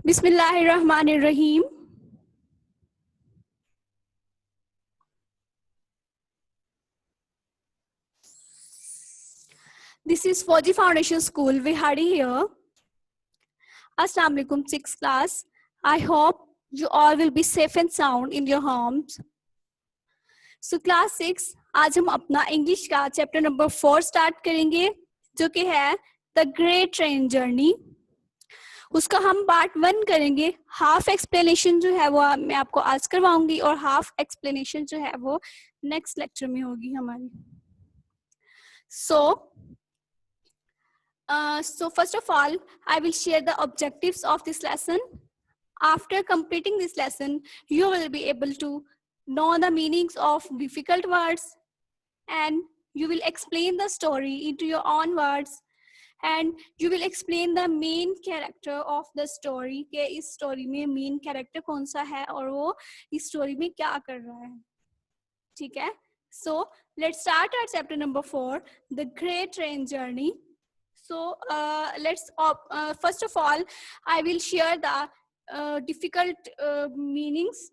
Bismillahirrahmanirrahim. This is Fauji Foundation School. Vihari here. Assalamu alaikum, 6th class. I hope you all will be safe and sound in your homes. So class 6, आज हम अपना English का chapter number 4 start करेंगे, जो कि है the great train journey. उसका हम पार्ट 1 करेंगे. हाफ एक्सप्लेनेशन जो है वो मैं आपको आज करवाऊंगी और हाफ एक्सप्लेनेशन जो है वो नेक्स्ट लेक्चर में होगी हमारी. So first of all, I will share the objectives of this lesson. After completing this lesson, you will be able to know the meanings of difficult words, and you will explain the story into your own words, and you will explain the main character of the story कि इस story में main character कौन सा है और वो इस story में क्या कर रहा है. ठीक है? So let's start our chapter number 4, the great train journey. So let's first of all, I will share the difficult meanings.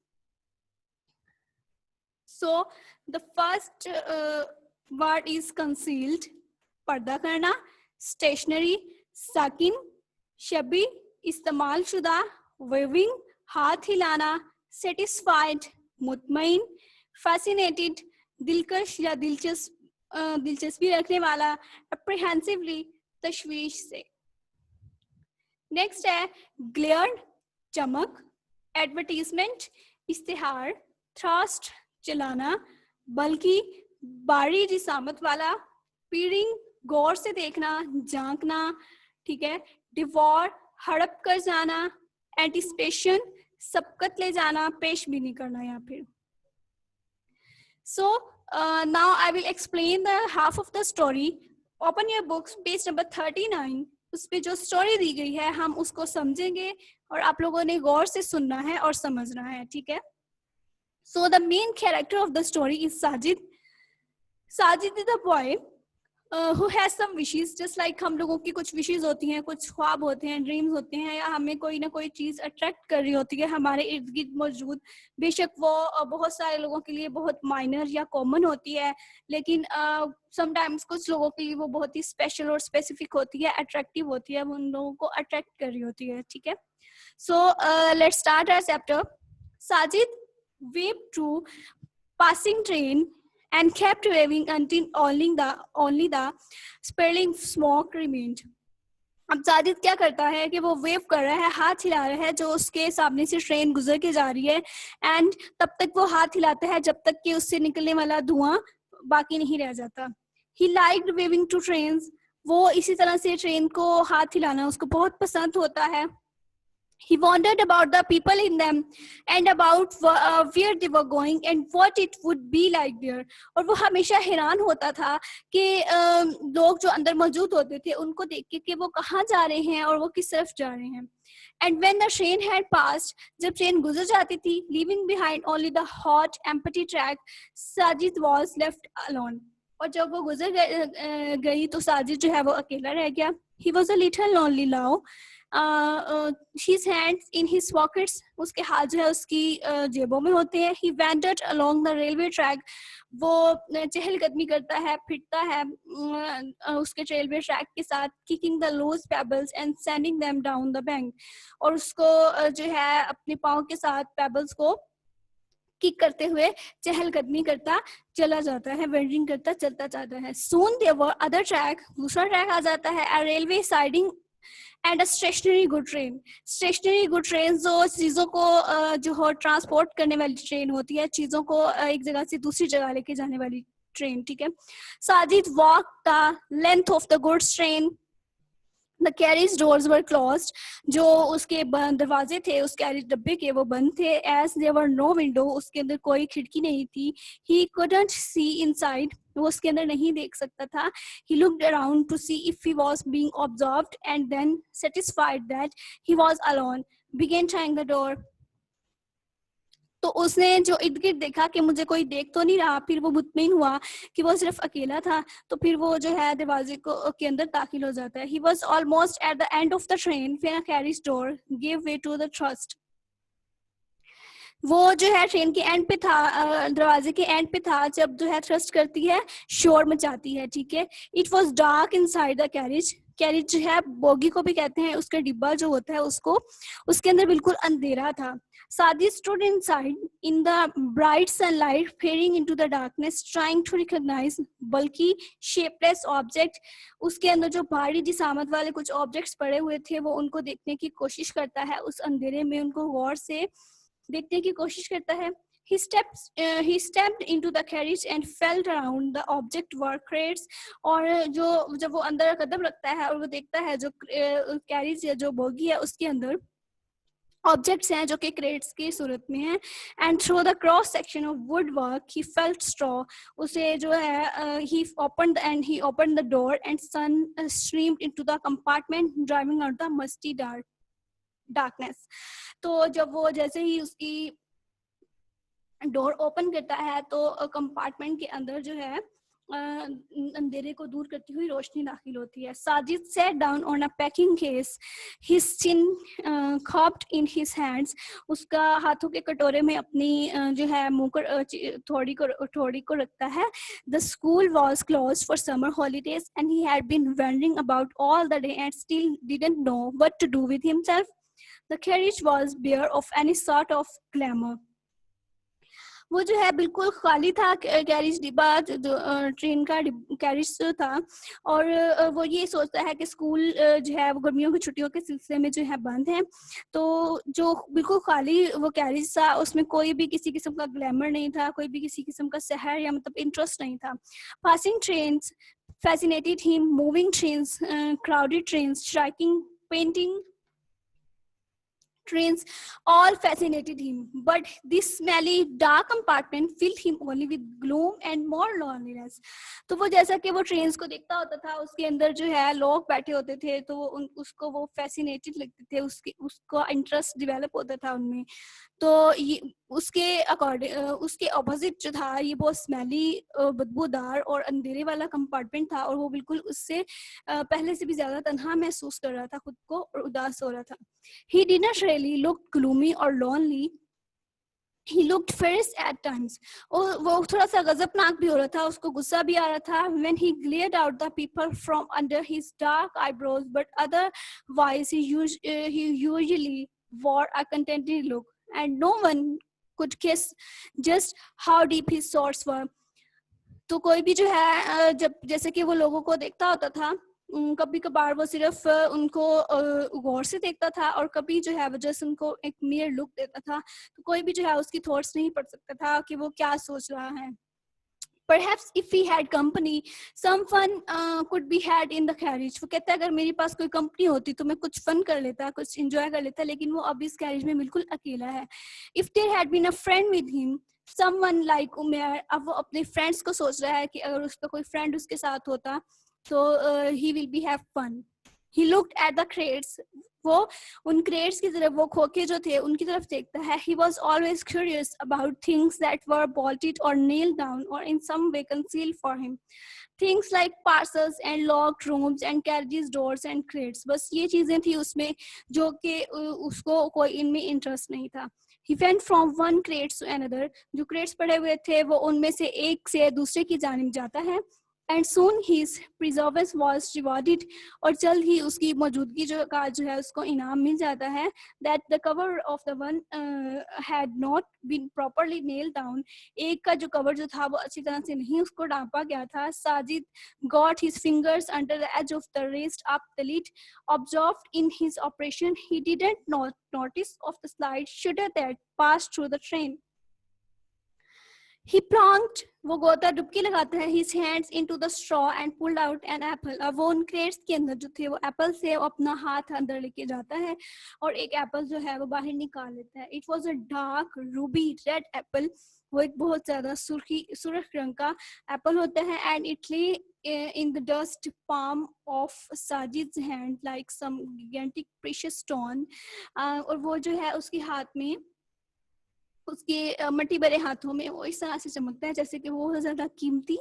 So the first word is concealed, पर्दा करना, stationary, sakin, shabi, इस्तेमाल शुदा, waving, हाथ हिलाना, satisfied, मुतमईन, fascinated, दिलकश या दिलचस्पी रखने वाला, apprehensively, तशवीश से. नेक्स्ट है ग्लेयर, चमक, एडवर्टीजमेंट, इश्तिहार, थ्रस्ट, चलाना, बल्कि, बारी जिसामत वाला, पीरिंग, गौर से देखना, झांकना. ठीक है? डिवॉर, हड़प कर जाना, एंटिसिपेशन, सबकत ले जाना, पेश भी नहीं करना. या फिर So now I will explain the half of the story. Open your books, page number 39. उस पे जो स्टोरी दी गई है हम उसको समझेंगे और आप लोगों ने गौर से सुनना है और समझना है. ठीक है? So the main character of the story is Sajid. Sajid is a boy who has some wishes, just like हम लोगों की कुछ wishes होती हैं, कुछ ख्वाब होते हैं, dreams होते हैं, या हमें कोई ना कोई चीज़ attract कर रही होती है हमारे इर्द गिर्द मौजूद. बेशक वो बहुत सारे लोगों के लिए बहुत minor या common होती है, लेकिन sometimes कुछ लोगों के लिए वो बहुत ही special और specific होती है, attractive होती है, उन लोगों को attract कर रही होती है. ठीक है? So let's start our chapter. Sajid waved to passing train and kept waving until only the spiraling smoke remained. अब साजिद क्या करता है कि वो वेव कर रहा है, हाथ हिला रहा है जो उसके सामने से ट्रेन गुजर के जा रही है, एंड तब तक वो हाथ हिलाता है जब तक कि उससे निकलने वाला धुआं बाकी नहीं रह जाता. He liked waving to trains. वो इसी तरह से ट्रेन को हाथ हिलाना उसको बहुत पसंद होता है. He wondered about the people in them and about where they were going and what it would be like there. और वो हमेशा हैरान होता था कि लोग जो अंदर मौजूद होते थे उनको देख के कि वो कहाँ जा रहे हैं और वो किस तरफ जा रहे हैं. And when the train had passed, जब ट्रेन गुजर जाती थी, leaving behind only the hot empty track, Sajid was left alone. और जब वो गुजर गई तो साजिद जो है वो अकेला रह गया. He was a little lonely now. His hands in his pockets, उसके हाथ जो है उसकी जेबों में होते हैं. He wandered along the railway track. वो चहलकदमी करता है, फिरता है उसके रेलवे ट्रैक के साथ, kicking the loose pebbles and sending them down the bank. और उसको जो है अपने पाँव के साथ पेबल्स को किक करते हुए चहलकदमी करता चला जाता है, वेंडरिंग करता चलता जाता है. Soon there were other track, दूसरा ट्रैक आ जाता है, a railway siding and a stationary good train. Stationary good train जो चीज़ों को जो हो ट्रांसपोर्ट करने वाली ट्रेन होती है, चीज़ों को एक जगह से दूसरी जगह लेके जाने वाली ट्रेन. ठीक है? Sajid walked the length of the goods train. The carriage doors were closed. जो उसके दरवाजे थे उस कैरेज डब्बे के वो बंद थे. As there were no window, उसके अंदर कोई खिड़की नहीं थी. He couldn't see inside. वो उसके अंदर नहीं देख सकता था. He looked around to see if he was being observed and then satisfied that he was alone, began trying the door. तो उसने जो इर्द गिर्द देखा कि मुझे कोई देख तो नहीं रहा, फिर वो मुतमईन हुआ कि वो सिर्फ अकेला था, तो फिर वो जो है दरवाजे को के अंदर दाखिल हो जाता है. He was almost at the end of the train when a carriage door gave way to the thrust. वो जो है ट्रेन के एंड पे था, दरवाजे के एंड पे था, जब जो है थ्रस्ट करती है, शोर मचाती है. ठीक है. It was dark in side the carriage. Carriage जो है बोगी को भी कहते हैं, उसका डिब्बा जो होता है उसको, उसके अंदर बिल्कुल अंधेरा था. Sadie stood inside in the bright sunlight, peering into the darkness, trying to recognise बल्कि शेपलेस ऑब्जेक्ट. उसके अंदर जो भारी जिसामत वाले कुछ ऑब्जेक्ट्स पड़े हुए थे, वो उनको देखने की कोशिश करता है. उस अंधेरे में उनको गौर से देखने की कोशिश करता है. He stepped into the carriage and felt around. The object were crates. और जो जब वो अंदर कदम रखता है और वो देखता है जो कैरिज या जो बोगी है उसके अंदर ऑब्जेक्ट्स हैं जो कि क्रेट्स की सूरत में हैं. And through the cross section of wood work he felt straw. उसे जो है he open the door and sun streamed into the compartment, driving out the musty darkness. तो जब वो जैसे ही उसकी डोर ओपन करता है तो कंपार्टमेंट के अंदर जो है अंधेरे को दूर करती हुई रोशनी दाखिल होती है. Sajid sat down on a packing case, his chin cupped in his hands. उसका हाथों के कटोरे में अपनी जो है मुंह को थोड़ी को रखता है. The school was closed for summer holidays and he had been wandering about all the day and still didn't know what to do with himself. The carriage was bare of any sort of glamour. वो जो है बिल्कुल खाली था carriage डिब्बा, train का carriage था. और वो ये सोचता है कि स्कूल जो है वो गर्मियों की छुट्टियों के सिलसिले में जो है बंद है. तो जो बिल्कुल खाली वो कैरिज था उसमें कोई भी किसी किस्म का ग्लैमर नहीं था, कोई भी किसी किस्म का शहर या मतलब इंटरेस्ट नहीं था. Passing trains fascinated him, moving trains, crowded trains, striking, painting trains, all fascinated him. But this smelly, dark compartment filled him only with gloom and more loneliness. तो वो जैसा कि वो ट्रेन्स को देखता होता था, उसके अंदर जो है लोग बैठे होते थे, तो उसको वो फैसिनेटेड लगते थे, उसको इंटरेस्ट डेवलप होता था उनमें. तो ये उसके अकॉर्डिंग उसके ऑपोजिट जो था, ये बहुत स्मेली, बदबूदार और अंधेरे वाला कंपार्टमेंट था, और वो बिल्कुल उससे पहले से भी ज्यादा तन्हा महसूस कर रहा था खुद को और उदास हो रहा था. He did not really look gloomy or lonely. He looked fierce at times. और वो थोड़ा सा गजबनाक भी हो रहा था, उसको गुस्सा भी आ रहा था. When he glared out the people from under his dark eyebrows, but otherwise he usually wore a contented look, and no one could guess just how deep his thoughts were. तो कोई भी जो है जब जैसे कि वो लोगों को देखता होता था, कभी कभार वो सिर्फ उनको गौर से देखता था, और कभी जो है वो जैसे उनको एक मिरर लुक देता था, तो कोई भी जो है उसकी थॉट्स नहीं पढ़ सकता था कि वो क्या सोच रहा है. Perhaps if he had company, some fun could be had in the carriage. वो कहता है अगर मेरे पास कोई कंपनी होती तो मैं कुछ फन कर लेता, कुछ एंजॉय कर लेता, लेकिन वो अब इस कैरिज में बिल्कुल अकेला है. If there had been a friend with him, someone like उमेर, अब वो अपने फ्रेंड्स को सोच रहा है कि अगर उसका कोई फ्रेंड उसके साथ होता तो he will be have fun. He looked at the crates. वो उन क्रेट्स की तरफ, वो खोखे जो थे उनकी तरफ देखता है. He was always curious about things that were bolted or nailed down or in some way concealed for him. Things like parcels and locked rooms and carriage doors and crates. बस ये चीजें थी उसमें जो कि उसको कोई इनमें इंटरेस्ट नहीं था. He went from one crate to another. जो क्रेट्स पड़े हुए थे वो उनमें से एक से दूसरे की जानिब जाता है. And soon his presence was rewarded. और जल्द ही उसकी मौजूदगी जो है उसको इनाम मिल जाता है. That the cover of the one had not been properly nailed down. एक का जो कवर जो था वो अच्छी तरह से नहीं उसको डांपा गया था. Sajid got his fingers under the edge of the raised up the lid. Absorbed in his operation, he didn't notice of the slight shudder that passed through the train. He plunged, वो गोता डुबकी लगाता है, his hands into the straw and pulled out an apple. अब वो उन crates के अंदर जो थे वो एप्पल से वो अपना हाथ अंदर लेके जाता है और एक एप्पल जो है वो बाहर निकाल लेता है. It was a dark ruby red apple. वो एक बहुत ज्यादा सुर्ख रंग का एप्पल होता है. And it lay in the dust palm of Sajid's hand like some gigantic precious stone. और वो जो है उसके हाथ में उसके मट्टी भरे हाथों में वो इस तरह से चमकता है जैसे कि वो ज्यादा कीमती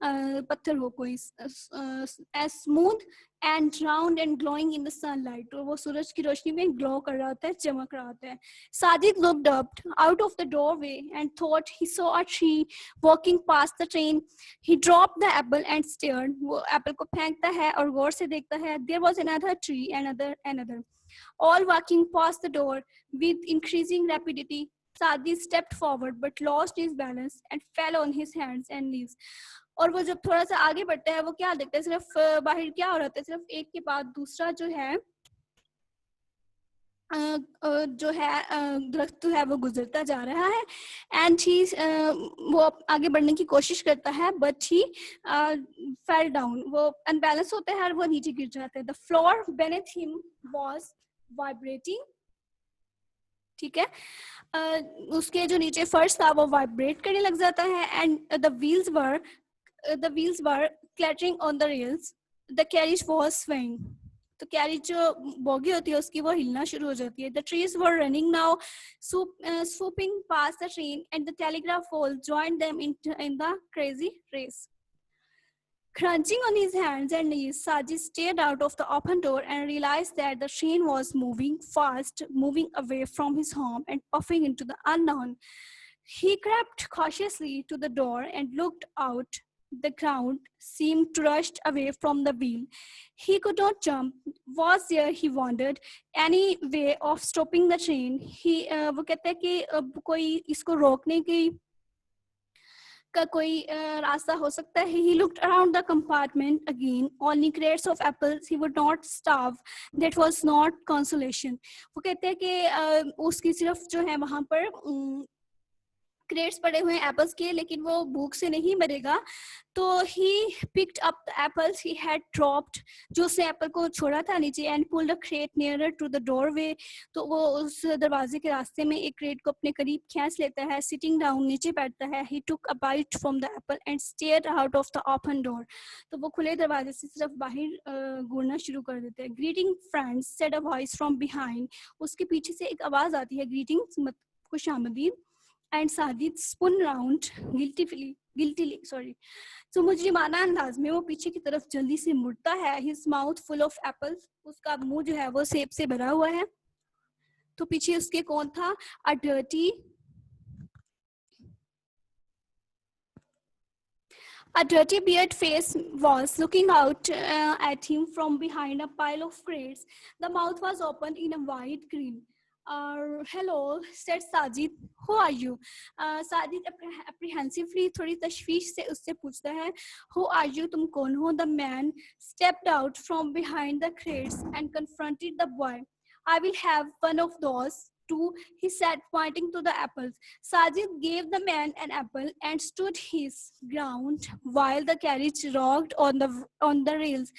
पत्थर हो कोई, as smooth and round and glowing in the sunlight, और वो सूरज की रोशनी में ग्लो कर रहा होता है, चमक रहा होता है. Sajid looked up out of the doorway and thought he saw a tree walking past the train. He dropped the apple and stared. वो एप्पल को फेंकता है और गौर से देखता है. There was another tree, another, all walking past the door with increasing rapidity. Sadi stepped forward but lost his balance and fell on his hands and knees. और वो जब थोड़ा सा आगे बढ़ता है वो क्या देखता है, सिर्फ बाहर क्या हो रहा था, सिर्फ एक के बाद दूसरा जो है दरख्त है वो गुजरता जा रहा है. एंड ही वो आगे बढ़ने की कोशिश करता है बट ही फेल डाउन, वो अनबैलेंस होता है और वो नीचे गिर जाता है. The floor beneath him was vibrating. ठीक है, उसके जो नीचे फर्श था वो वाइब्रेट करने लग जाता है. And the wheels were clattering on the rails. The carriage was swing. तो कैरिज जो बोगी होती है उसकी वो हिलना शुरू हो जाती है. The trees were running now, swooping past the train, and the telegraph pole joined them in the crazy race. Crunching on his hands and knees, Sajid stared out of the open door and realized that the train was moving fast, moving away from his home and puffing into the unknown. He crept cautiously to the door and looked out. The ground seemed to rush away from the wheel. He could not jump. Was there, he wondered, any way of stopping the train? वो कहता है कि कोई इसको रोकने की का कोई रास्ता हो सकता है. He looked around the compartment again. Only crates of apples. He would not starve. That was not consolation. वो कहते हैं कि उसकी सिर्फ जो है वहां पर क्रेट्स पड़े हुए हैं एप्पल्स के, लेकिन वो भूख से नहीं मरेगा. तो he picked up the apples he had dropped, जो उसने एप्पल को छोड़ा था नीचे, and pulled a crate nearer to the doorway. तो वो उस दरवाजे के रास्ते में एक क्रेट को अपने करीब खींच लेता है. सिटिंग डाउन, नीचे बैठता है. He took a bite from the apple and stared out of the open door. तो वो खुले दरवाजे से सिर्फ बाहर घूरना शुरू कर देते हैं. Greeting friends, said a voice from behind. उसके पीछे से एक आवाज आती है, ग्रीटिंग्स, खुशामदीद. And Sajid spun round guiltily. So मुजरिमाना अंदाज में वो पीछे की तरफ जल्दी से मुड़ता है. His mouth full of apples. उसका मुंह जो है वो सेब से भरा हुआ है. तो पीछे उसके कौन था? A dirty beard face was looking out at him from behind a pile of crates. The mouth was open in a wide grin. Hello, said Sajid. Who are you? Sajid apprehensively, थोड़ी तशवीश से उससे पूछता है, Who are you? तुम कौन हो? The man stepped out from behind the crates and confronted the boy. I will have one of those too, he said, pointing to the apples. Sajid gave the man an apple and stood his ground while the carriage rocked on the rails.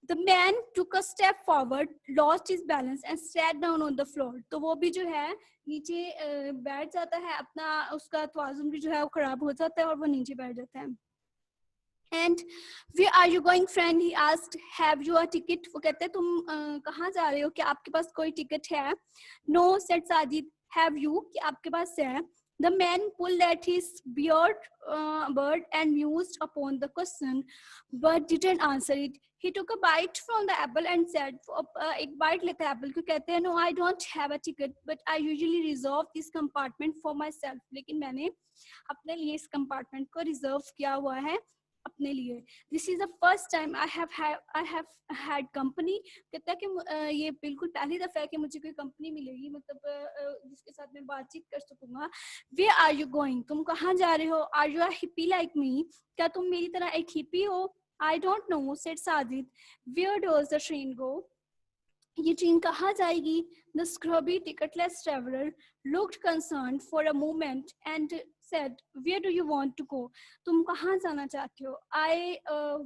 The man took a step forward, lost his balance and sat down on the floor. तो वो भी जो है नीचे बैठ जाता है, अपना उसका तवाज़ुन भी जो है वो खराब हो जाता है और वो नीचे बैठ जाता है. And where are you going, friend? He asked. Have you a ticket? वो कहते हैं तुम कहाँ जा रहे हो? क्या आपके पास कोई टिकट है? No, said Sajid. Have you? कि आपके पास है? The man pulled at his beard and mused upon the question, but didn't answer it. He took a bite from the apple and said, एक bite लेता है apple को, कहते हैं, No, I don't have a ticket, but I usually reserve this compartment for myself. लेकिन मैंने अपने लिए इस compartment को reserve किया हुआ है अपने लिए. This is the first time I have had company. कहता है कि ये बिल्कुल पहली दफा है कि मुझे कोई कंपनी मिलेगी, मतलब जिसके साथ मैं बातचीत कर सकूंगा. Where are you going? तुम कहाँ जा रहे हो? Are you a hippie like me? क्या तुम मेरी तरह एक hippie हो? I don't know, said Sajid. Where does the train go? ये ट्रेन कहाँ जाएगी? The scrubby ticketless traveler looked concerned for a moment and said, Where do you want to go? तुम कहाँ जाना चाहते हो? I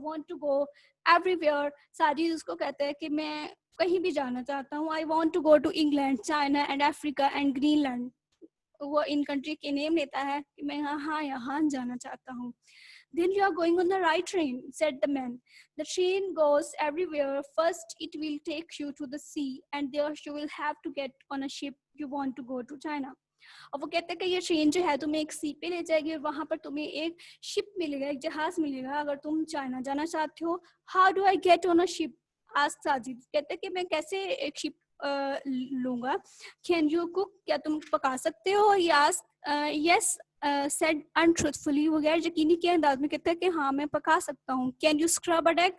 want to go everywhere. Sajid उसको कहता है कि मैं कहीं भी जाना चाहता हूँ. I want to go to England, China and Africa and Greenland. वो इन कंट्री के नेम लेता है कि मैं यहाँ जाना चाहता हूँ. Then you are going on the right train, said the man. The train goes everywhere. First, it will take you to the sea, and there you will have to get on a ship. You want to go to China. और वो कहते हैं कि ये train जो है तुम्हें एक सी पे ले जाएगी और वहां पर तुम्हें एक शिप मिलेगा, एक जहाज मिलेगा अगर तुम चाइना जाना चाहते हो. How do I get on a ship? Ask Sajid. कहते हैं कि मैं कैसे एक शिप लूंगा. Can you cook? क्या तुम पका सकते हो? Yes yes said untruthfully. वो गैर यकीनी के अंदाज में कहता है कि हाँ मैं पका सकता हूँ. Can you scrub a deck?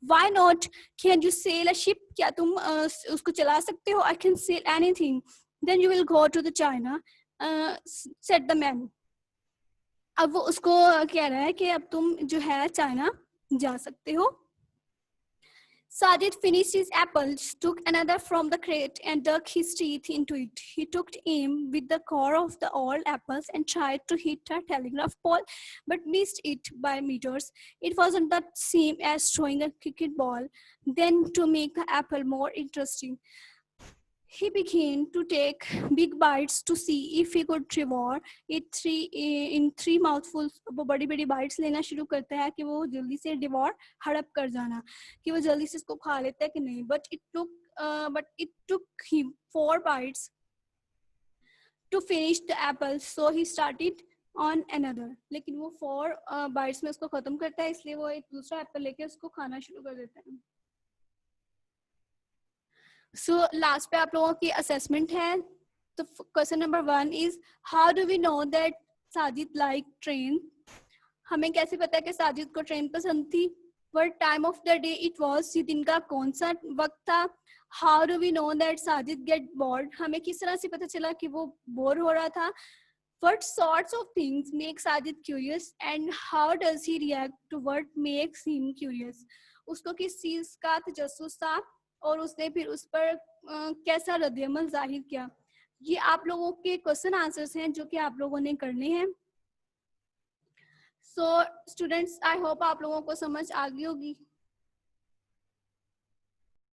Why not? Can you sail a ship? क्या तुम उसको चला सकते हो? I can sail anything. Then you will go to the China, set the man. अब वो उसको कह रहा है कि अब तुम जो है चाइना जा सकते हो. Sajid finished his apples, took another from the crate, and dug his teeth into it. He took aim with the core of the old apples and tried to hit a telegraph pole, but missed it by meters. It wasn't the same as throwing a cricket ball. Then, to make the apple more interesting, he began to take big bites to see if he could devour it in three mouthfuls. वो बड़ी बड़ी bites लेना शुरू करता है कि वो जल्दी से devour हड़प कर जाना, कि वो जल्दी से इसको खा लेता है कि नहीं. But it took him 4 bites to finish the apple, so he started on another. लेकिन वो 4 bites में उसको खत्म करता है, इसलिए वो एक दूसरा एप्पल लेके उसको खाना शुरू कर देता है. सो लास्ट पे आप लोगों की असेसमेंट है. तो question number 1 is how do we know that Sajid like train? हमें कैसे पता है कि साजिद को ट्रेन पसंद थी? What time of the day it was? ये दिन का कौन सा वक्त था? How do we know that Sajid get board? हमें किस तरह से पता चला कि वो बोर हो रहा था? What sorts of things make Sajid curious and how does he react to what makes him curious? उसको किस चीज का तजस्सुस था और उसने फिर उस पर कैसा रद्द-ए-अमल जाहिर किया? ये आप लोगों के क्वेश्चन आंसर्स हैं जो कि आप लोगों ने करने हैं. सो स्टूडेंट्स, आई होप आप लोगों को समझ आ गई होगी.